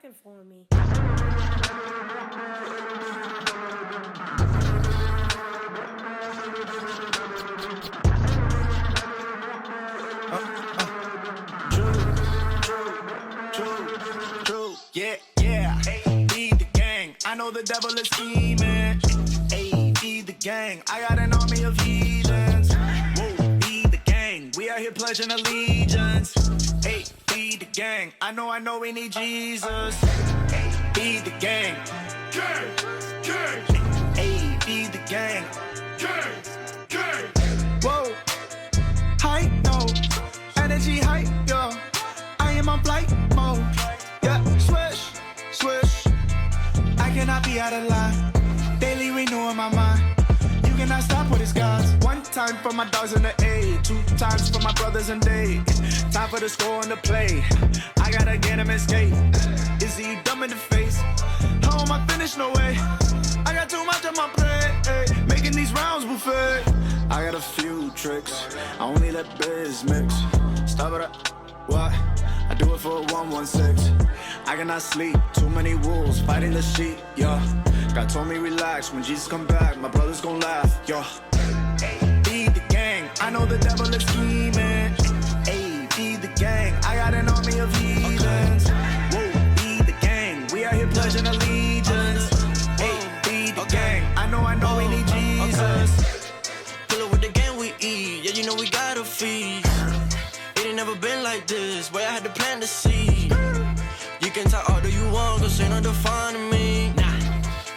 working for me. Yeah. Feed the gang. I know the devil is scheming. Hey, feed the gang. I got an army of heathens. Whoa, feed the gang. We are here pledging allegiance. Hey, feed the gang. I know we need Jesus. Hey, feed the gang. Gang. Hey, feed the gang. Gang. Whoa. Hype, no. Energy hype, yo. I am on flight mode. Yeah, swish. I cannot be out of line. Daily renewing my mind. You cannot stop what it's God's. One time for my dogs in the A. 2 times for my brothers in day. Time for the score and the play. I gotta get him escape. Is he dumb in the face? How am I finished? No way. I got too much on my plate. Making these rounds buffet. I got a few tricks. I only let biz mix. Stop it up. What? I do it for 116. I cannot sleep. Too many wolves fighting the sheep. Yeah. God told me relax. When Jesus come back, my brothers gon' laugh. Yeah. Feed the gang. I know the devil is scheming. Hey, feed the gang. I got an army of heathens. Whoa, feed the gang. We are here pledging allegiance. Hey, feed the gang. I know we need Jesus. Pull up with the gang we eat. Yeah, you know we gotta feed. It ain't never been like this, where I had to plant the seed. You can talk all that you want, cause ain't no defining me.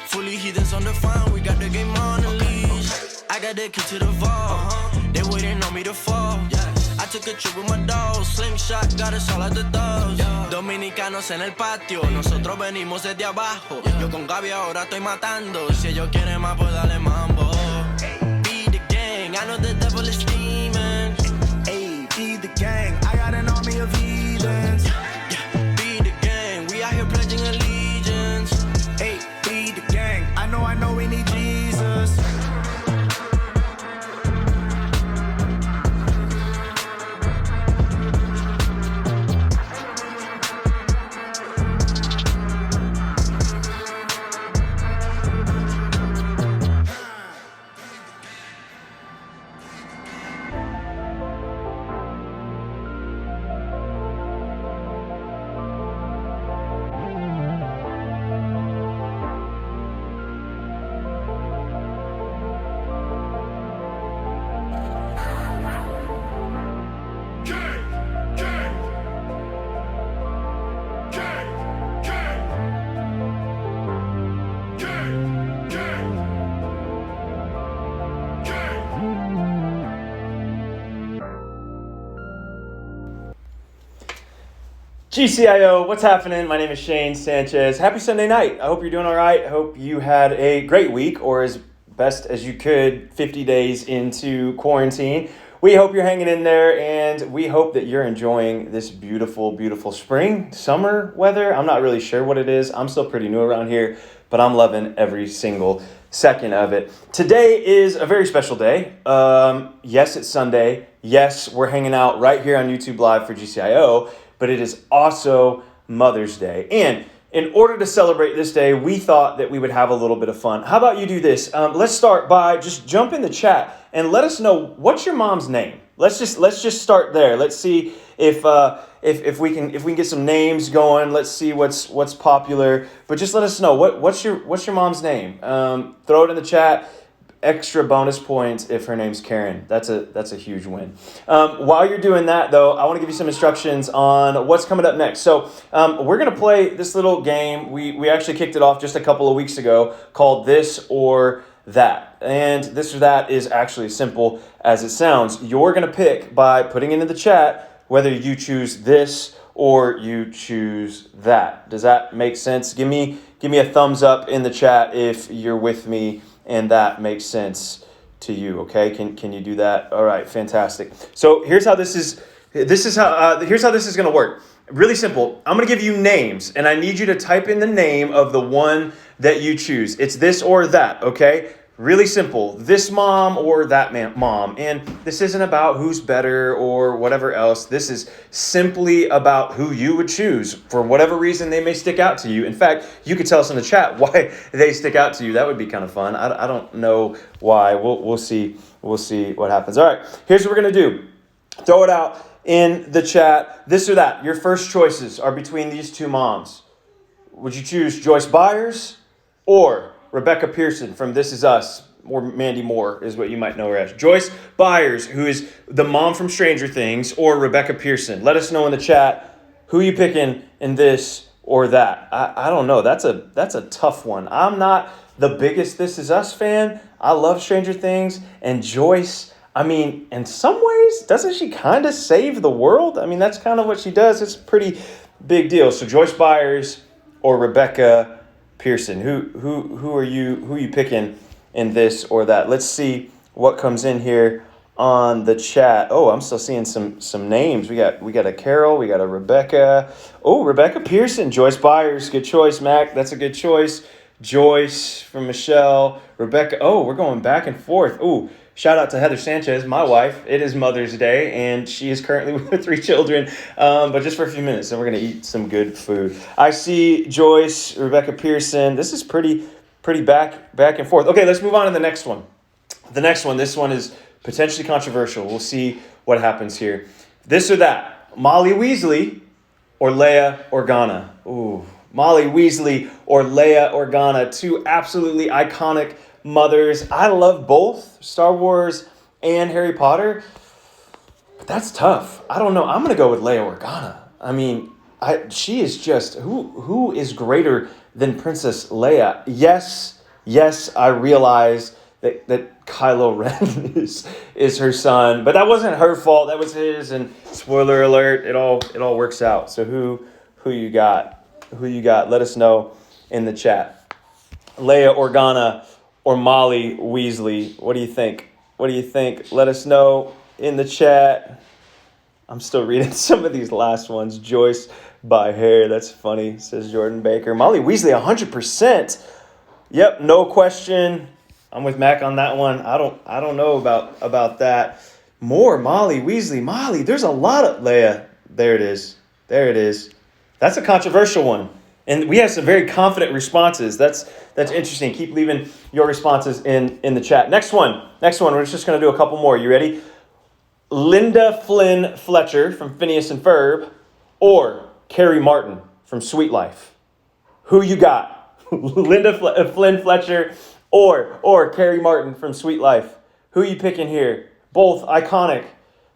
Fully heathens undefined, we got the game on the leash. I got the key to the vault, they waiting on me to fall. I took a trip with my dog, slingshot, got us all at the dogs. Dominicanos en el patio, nosotros venimos desde abajo. Yo con Gaby ahora estoy matando, si ellos quieren más pues dale mambo. Be the gang, I know the devil is scheming. Feed the gang, I got an army of heathens. Feed the gang, we out here pledging allegiance. Hey, feed the gang, I know we need Jesus. GCIO, what's happening? My name is Shane Sanchez. Happy Sunday night. I hope you're doing all right. I hope you had a great week, or as best as you could 50 days into quarantine. We hope you're hanging in there, and we hope that you're enjoying this beautiful, beautiful spring, summer weather. I'm not really sure what it is. I'm still pretty new around here, but I'm loving every single second of it. Today is a very special day. Yes, it's Sunday. Yes, we're hanging out right here on YouTube Live for GCIO. But it is also Mother's Day. And in order to celebrate this day, we thought that we would have a little bit of fun. How about you do this? Let's start by just jump in the chat and let us know, what's your mom's name? Let's just start there. Let's see if we can get some names going. Let's see what's popular. But just let us know what's your mom's name. Throw it in the chat. Extra bonus points if her name's Karen. That's a huge win. While you're doing that, though, I want to give you some instructions on what's coming up next. So we're going to play this little game. We actually kicked it off just a couple of weeks ago called This or That. And This or That is actually as simple as it sounds. You're going to pick by putting into the chat whether you choose this or you choose that. Does that make sense? Give me a thumbs up in the chat if you're with me and that makes sense to you, okay? Can you do that? All right, fantastic. So here's how this is going to work. Really simple. I'm going to give you names, and I need you to type in the name of the one that you choose. It's this or that, okay? Really simple. This mom or that mom. And this isn't about who's better or whatever else. This is simply about who you would choose for whatever reason they may stick out to you. In fact, you could tell us in the chat why they stick out to you. That would be kind of fun. I don't know why. We'll see. We'll see what happens. All right, here's what we're going to do. Throw it out in the chat. This or that. Your first choices are between these two moms. Would you choose Joyce Byers or Rebecca Pearson from This Is Us, or Mandy Moore is what you might know her as? Joyce Byers, who is the mom from Stranger Things, or Rebecca Pearson? Let us know in the chat who you picking in this or that. I don't know. That's a tough one. I'm not the biggest This Is Us fan. I love Stranger Things. And Joyce, I mean, in some ways, doesn't she kind of save the world? I mean, that's kind of what she does. It's a pretty big deal. So Joyce Byers or Rebecca Pearson, who are you picking in this or that? Let's see what comes in here on the chat. Oh, I'm still seeing some names. We got a Carol, we got a Rebecca. Oh, Rebecca Pearson, Joyce Byers, good choice, Mac. That's a good choice. Joyce from Michelle, Rebecca. Oh, we're going back and forth. Oh, shout out to Heather Sanchez, my wife. It is Mother's Day, and she is currently with 3 children, but just for a few minutes, and we're going to eat some good food. I see Joyce, Rebecca Pearson. This is pretty back and forth. Okay, let's move on to the next one. This one is potentially controversial. We'll see what happens here. This or that. Molly Weasley or Leia Organa. Ooh, Molly Weasley or Leia Organa, 2 absolutely iconic mothers. I love both Star Wars and Harry Potter, but that's tough. I don't know. I'm going to go with Leia Organa. I mean, she is just, who is greater than Princess Leia? Yes, I realize that Kylo Ren is her son, but that wasn't her fault. That was his, and spoiler alert, it all works out. So who you got? Let us know in the chat. Leia Organa or Molly Weasley? What do you think? Let us know in the chat. I'm still reading some of these last ones. Joyce by hair. That's funny, says Jordan Baker. Molly Weasley, 100%. Yep, no question. I'm with Mac on that one. I don't know about that. More Molly Weasley. Molly, there's a lot of Leia. There it is. That's a controversial one. And we have some very confident responses. That's interesting. Keep leaving your responses in the chat. Next one. We're just going to do a couple more. You ready? Linda Flynn Fletcher from Phineas and Ferb or Carrie Martin from Sweet Life? Who you got? Linda Flynn Fletcher or Carrie Martin from Sweet Life? Who you picking here? Both iconic.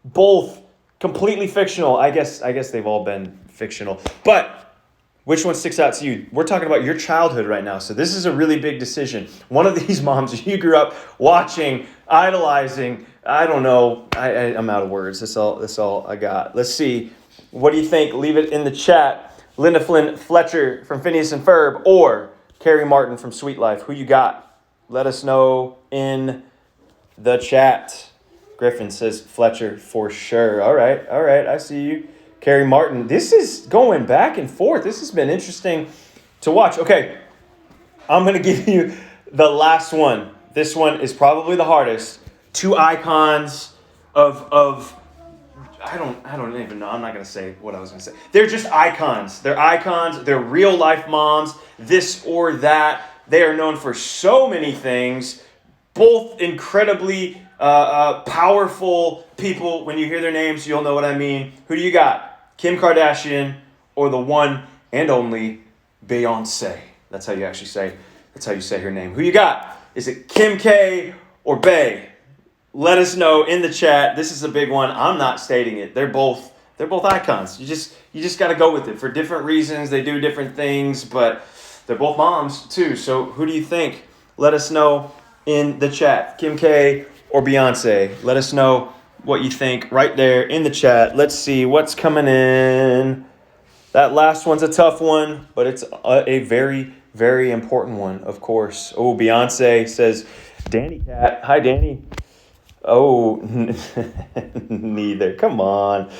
Both completely fictional. I guess they've all been fictional. But which one sticks out to you? We're talking about your childhood right now. So this is a really big decision. One of these moms you grew up watching, idolizing. I don't know. I'm out of words. That's all I got. Let's see. What do you think? Leave it in the chat. Linda Flynn Fletcher from Phineas and Ferb or Carrie Martin from Sweet Life? Who you got? Let us know in the chat. Griffin says Fletcher for sure. All right. I see you. Carrie Martin. This is going back and forth. This has been interesting to watch. Okay, I'm going to give you the last one. This one is probably the hardest. 2 icons of I don't even know. I'm not going to say what I was going to say. They're just icons. They're icons. They're real life moms. This or that. They are known for so many things. Both incredibly powerful people. When you hear their names, you'll know what I mean. Who do you got? Kim Kardashian or the one and only Beyonce? That's how you actually say. That's how you say her name. Who you got? Is it Kim K or Bey? Let us know in the chat. This is a big one. I'm not stating it. They're both icons. You just got to go with it for different reasons. They do different things, but they're both moms too. So who do you think? Let us know in the chat. Kim K or Beyonce? Let us know what you think right there in the chat. Let's see what's coming in. That last one's a tough one, but it's a very, very important one, of course. Oh, Beyonce says, Danny Cat. Hi, Danny. Oh, neither. Come on.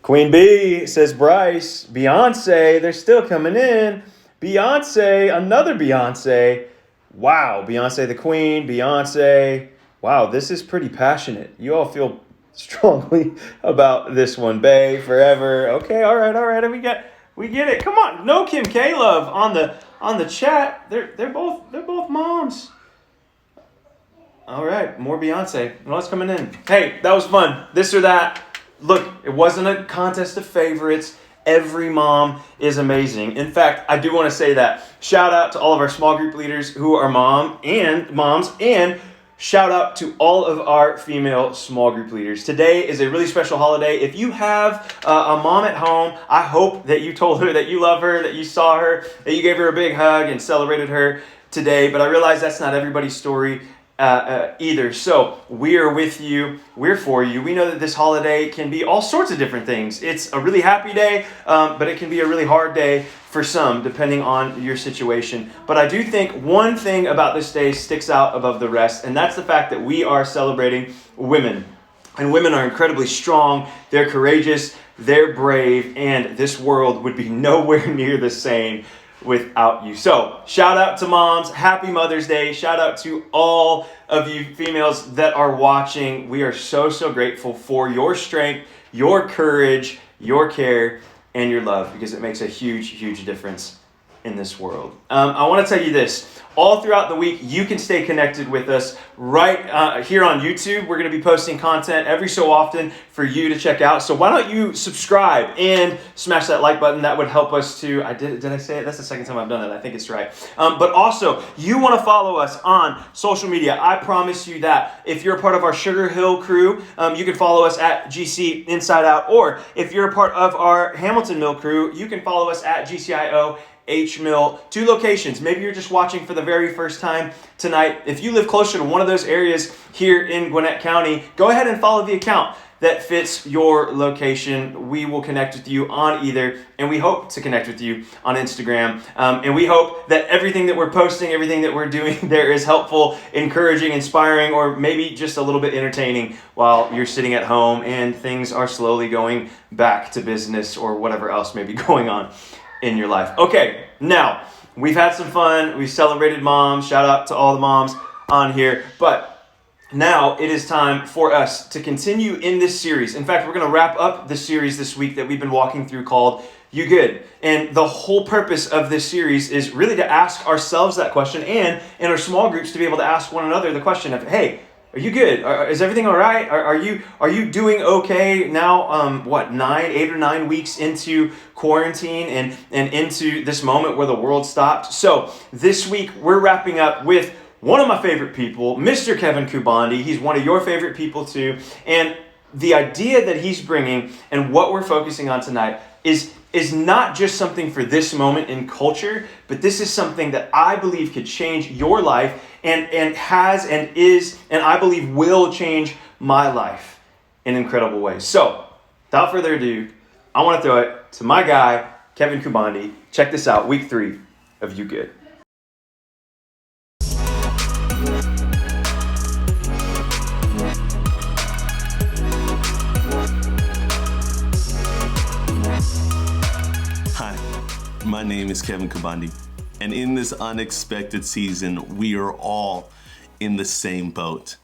Queen B says Bryce. Beyonce, they're still coming in. Beyonce, another Beyonce. Wow, Beyonce the Queen, Beyonce. Wow, this is pretty passionate. You all feel strongly about this one. Bay, forever. Okay, all right. We get it. Come on, no Kim K love on the chat. They're both moms. All right, more Beyonce. What's coming in? Hey, that was fun. This or that. Look, it wasn't a contest of favorites. Every mom is amazing. In fact, I do want to say that. Shout out to all of our small group leaders who are moms, and shout out to all of our female small group leaders. Today is a really special holiday. If you have a mom at home, I hope that you told her that you love her, that you saw her, that you gave her a big hug and celebrated her today. But I realize that's not everybody's story. Either. So we are with you. We're for you. We know that this holiday can be all sorts of different things. It's a really happy day, but it can be a really hard day for some, depending on your situation. But I do think one thing about this day sticks out above the rest, and that's the fact that we are celebrating women. And women are incredibly strong. They're courageous. They're brave. And this world would be nowhere near the same without you. So shout out to moms. Happy Mother's Day. Shout out to all of you females that are watching. We are so grateful for your strength, your courage, your care, and your love, because it makes a huge difference in this world. I want to tell you this. All throughout the week, you can stay connected with us right here on YouTube. We're going to be posting content every so often for you to check out. So why don't you subscribe and smash that like button? That would help us to, did I say it? That's the second time I've done it. I think it's right. But also, you want to follow us on social media. I promise you that. If you're a part of our Sugar Hill crew, you can follow us at GC InsideOut. Or if you're a part of our Hamilton Mill crew, you can follow us at GCIO H-Mill. 2 locations. Maybe you're just watching for the very first time tonight. If you live closer to one of those areas here in Gwinnett County, go ahead and follow the account that fits your location. We will connect with you on either, and we hope to connect with you on Instagram. And we hope that everything that we're posting, everything that we're doing there is helpful, encouraging, inspiring, or maybe just a little bit entertaining while you're sitting at home and things are slowly going back to business or whatever else may be going on in your life. Okay, now we've had some fun. We've celebrated moms. Shout out to all the moms on here. But now it is time for us to continue in this series. In fact, we're going to wrap up the series this week that we've been walking through called You Good. And the whole purpose of this series is really to ask ourselves that question, and in our small groups to be able to ask one another the question of, hey, are you good? Is everything all right? Are you doing okay now? 8 or 9 weeks into quarantine and into this moment where the world stopped. So this week we're wrapping up with one of my favorite people, Mr. Kevin Kubandi. He's one of your favorite people too. And the idea that he's bringing and what we're focusing on tonight is not just something for this moment in culture, but this is something that I believe could change your life and has and is, and I believe will change my life in incredible ways. So, without further ado, I want to throw it to my guy, Kevin Kubandi. Check this out, week 3 of You Good. Hi, my name is Kevin Kubandi, and in this unexpected season, we are all in the same boat.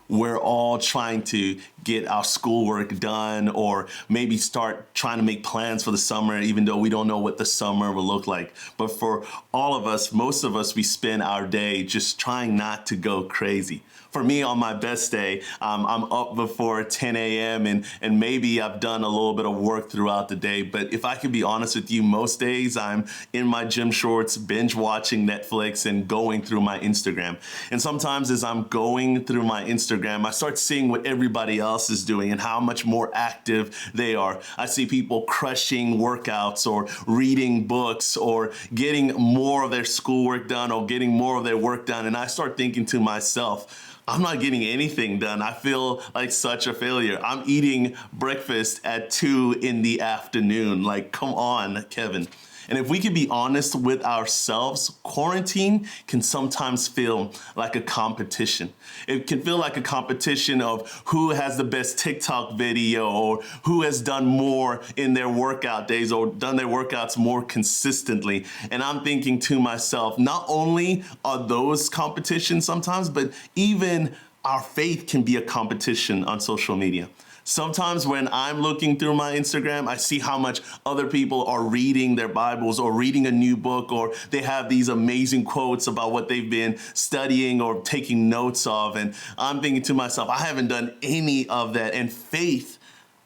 We're all trying to get our schoolwork done, or maybe start trying to make plans for the summer, even though we don't know what the summer will look like. But for all of us, most of us, we spend our day just trying not to go crazy. For me, on my best day, I'm up before 10 a.m. and maybe I've done a little bit of work throughout the day. But if I can be honest with you, most days I'm in my gym shorts, binge watching Netflix and going through my Instagram. And sometimes as I'm going through my Instagram, I start seeing what everybody else is doing and how much more active they are. I see people crushing workouts or reading books or getting more of their schoolwork done or getting more of their work done. And I start thinking to myself, I'm not getting anything done. I feel like such a failure. I'm eating breakfast at 2 in the afternoon. Like, come on, Kevin. And if we can be honest with ourselves, quarantine can sometimes feel like a competition. It can feel like a competition of who has the best TikTok video or who has done more in their workout days or done their workouts more consistently. And I'm thinking to myself, not only are those competitions sometimes, but even our faith can be a competition on social media. Sometimes when I'm looking through my Instagram, I see how much other people are reading their Bibles or reading a new book, or they have these amazing quotes about what they've been studying or taking notes of. And I'm thinking to myself, I haven't done any of that. And faith,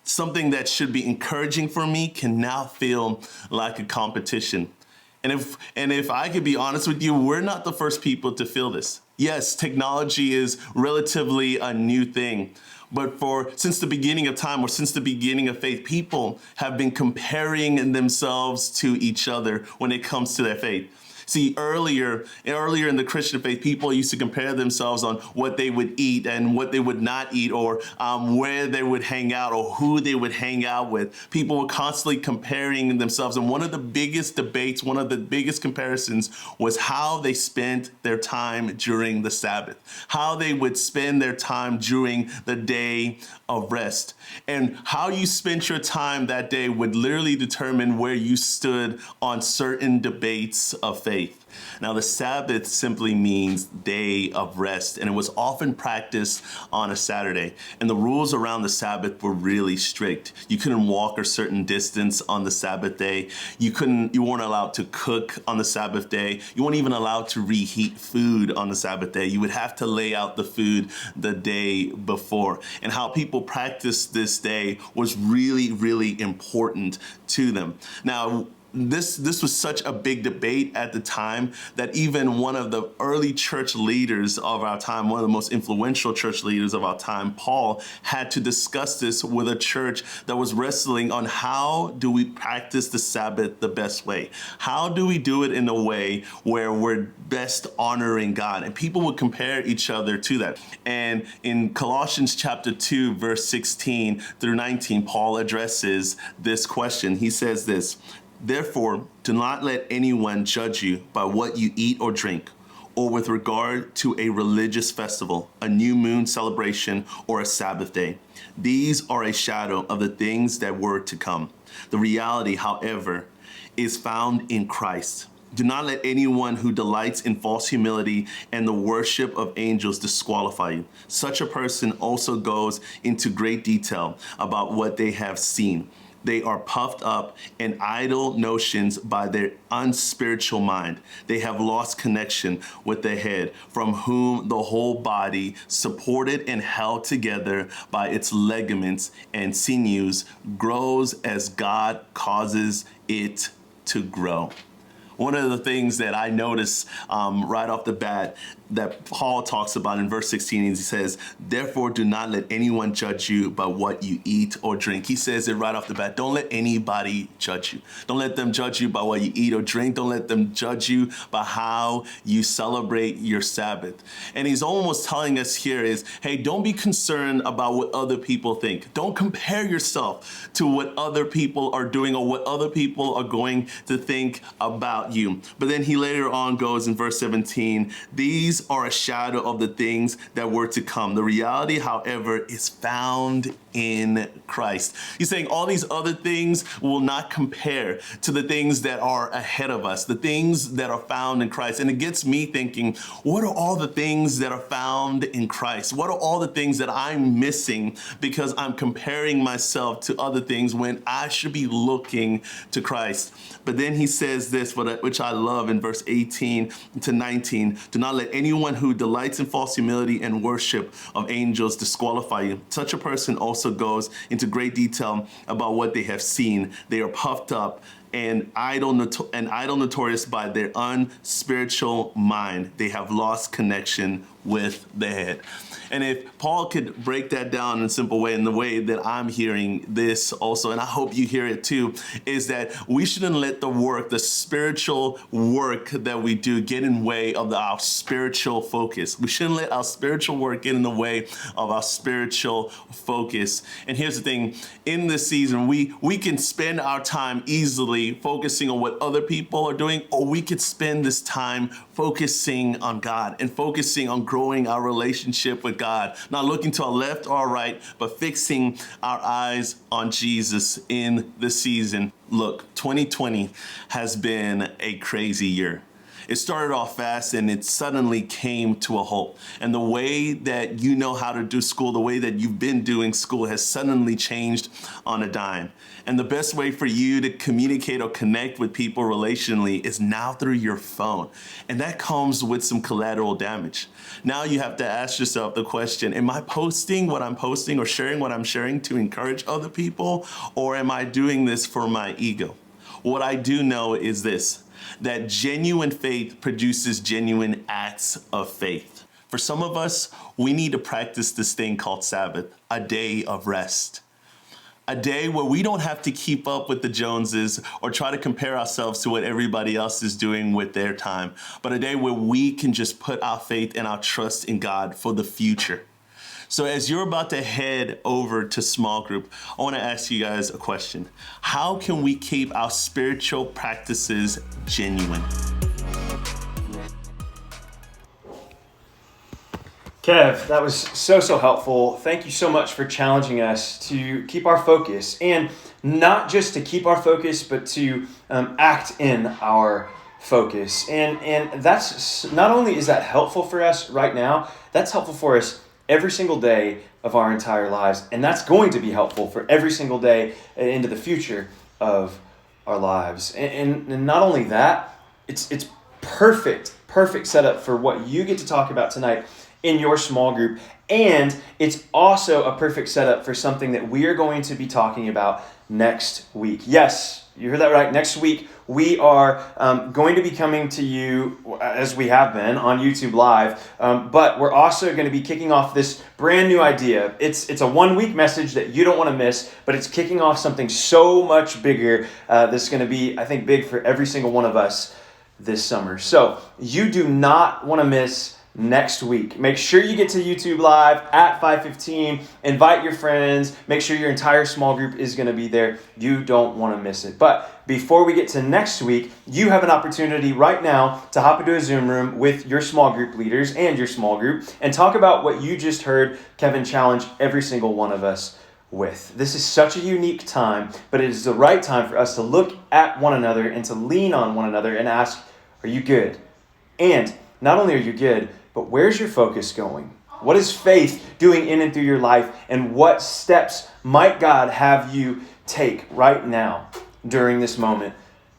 something that should be encouraging for me, can now feel like a competition. And if I could be honest with you, we're not the first people to feel this. Yes, technology is relatively a new thing. But since the beginning of time, or since the beginning of faith, people have been comparing themselves to each other when it comes to their faith. See, earlier in the Christian faith, people used to compare themselves on what they would eat and what they would not eat, or where they would hang out or who they would hang out with. People were constantly comparing themselves. And one of the biggest debates, one of the biggest comparisons was how they spent their time during the Sabbath, how they would spend their time during the day of rest. And how you spent your time that day would literally determine where you stood on certain debates of faith. Now, the Sabbath simply means day of rest, and it was often practiced on a Saturday. And the rules around the Sabbath were really strict. You couldn't walk a certain distance on the Sabbath day. You weren't allowed to cook on the Sabbath day. You weren't even allowed to reheat food on the Sabbath day. You would have to lay out the food the day before. And how people practiced this day was really, really important to them. Now, this was such a big debate at the time that even one of the early church leaders of our time, one of the most influential church leaders of our time, Paul, had to discuss this with a church that was wrestling on how do we practice the Sabbath the best way? How do we do it in a way where we're best honoring God? And people would compare each other to that. And in Colossians chapter 2, verse 16 through 19, Paul addresses this question. He says this: "Therefore, do not let anyone judge you by what you eat or drink, or with regard to a religious festival, a new moon celebration, or a Sabbath day. These are a shadow of the things that were to come. The reality, however, is found in Christ. Do not let anyone who delights in false humility and the worship of angels disqualify you. Such a person also goes into great detail about what they have seen. They are puffed up in idle notions by their unspiritual mind. They have lost connection with the head, from whom the whole body, supported and held together by its ligaments and sinews, grows as God causes it to grow." One of the things that I notice right off the bat that Paul talks about in verse 16 is he says, "Therefore do not let anyone judge you by what you eat or drink." He says it right off the bat. Don't let anybody judge you. Don't let them judge you by what you eat or drink. Don't let them judge you by how you celebrate your Sabbath. And he's almost telling us here is, hey, don't be concerned about what other people think. Don't compare yourself to what other people are doing or what other people are going to think about you. But then he later on goes in verse 17, "These are a shadow of the things that were to come. The reality, however, is found in Christ." He's saying all these other things will not compare to the things that are ahead of us, the things that are found in Christ. And it gets me thinking, what are all the things that are found in Christ? What are all the things that I'm missing because I'm comparing myself to other things when I should be looking to Christ? But then he says this, which I love in verse 18 to 19, "Do not let anyone who delights in false humility and worship of angels disqualify you. Such a person also goes into great detail about what they have seen. They are puffed up and idle notorious by their unspiritual mind. They have lost connection with the head. And if Paul could break that down in a simple way, in the way that I'm hearing this also, and I hope you hear it too, is that we shouldn't let the work, the spiritual work that we do, get in the way of our spiritual focus. We shouldn't let our spiritual work get in the way of our spiritual focus. And here's the thing, in this season, we can spend our time easily focusing on what other people are doing, or we could spend this time focusing on God and focusing on growing our relationship with God, not looking to our left or our right, but fixing our eyes on Jesus in the season. Look, 2020 has been a crazy year. It started off fast and it suddenly came to a halt. And the way that you know how to do school, the way that you've been doing school has suddenly changed on a dime. And the best way for you to communicate or connect with people relationally is now through your phone. And that comes with some collateral damage. Now you have to ask yourself the question, am I posting what I'm posting or sharing what I'm sharing to encourage other people? Or am I doing this for my ego? What I do know is this, that genuine faith produces genuine acts of faith. For some of us, we need to practice this thing called Sabbath, a day of rest. A day where we don't have to keep up with the Joneses or try to compare ourselves to what everybody else is doing with their time, but a day where we can just put our faith and our trust in God for the future. So as you're about to head over to small group, I want to ask you guys a question. How can we keep our spiritual practices genuine? Kev, that was so helpful. Thank you so much for challenging us to keep our focus, and not just to keep our focus, but to act in our focus. And that's, not only is that helpful for us right now, that's helpful for us every single day of our entire lives. And that's going to be helpful for every single day into the future of our lives. And not only that, it's perfect setup for what you get to talk about tonight in your small group. And it's also a perfect setup for something that we are going to be talking about next week. Yes, you heard that right. Next week, we are going to be coming to you, as we have been, on YouTube Live, but we're also going to be kicking off this brand new idea. It's a 1-week message that you don't want to miss, but it's kicking off something so much bigger that's going to be, I think, big for every single one of us this summer. So you do not want to miss next week. Make sure you get to YouTube Live at 5:15. Invite your friends. Make sure your entire small group is going to be there. You don't want to miss it. But before we get to next week, you have an opportunity right now to hop into a Zoom room with your small group leaders and your small group and talk about what you just heard Kevin challenge every single one of us with. This is such a unique time, but it is the right time for us to look at one another and to lean on one another and ask, are you good? And not only are you good, but where's your focus going? What is faith doing in and through your life? And what steps might God have you take right now during this moment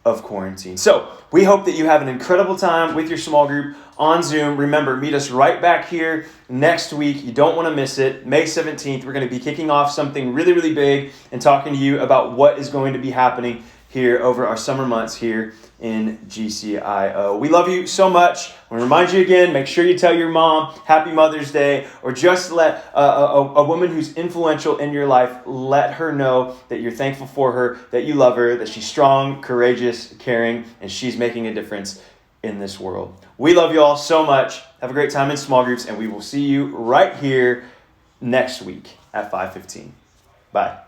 of quarantine? So we hope that you have an incredible time with your small group on Zoom. Remember, meet us right back here next week. You don't want to miss it. May 17th, we're going to be kicking off something really big and talking to you about what is going to be happening here over our summer months here in GCIO. We love you so much. I want to remind you again, make sure you tell your mom Happy Mother's Day, or just let a woman who's influential in your life, let her know that you're thankful for her, that you love her, that she's strong, courageous, caring, and she's making a difference in this world. We love you all so much. Have a great time in small groups, and we will see you right here next week at 5:15. Bye.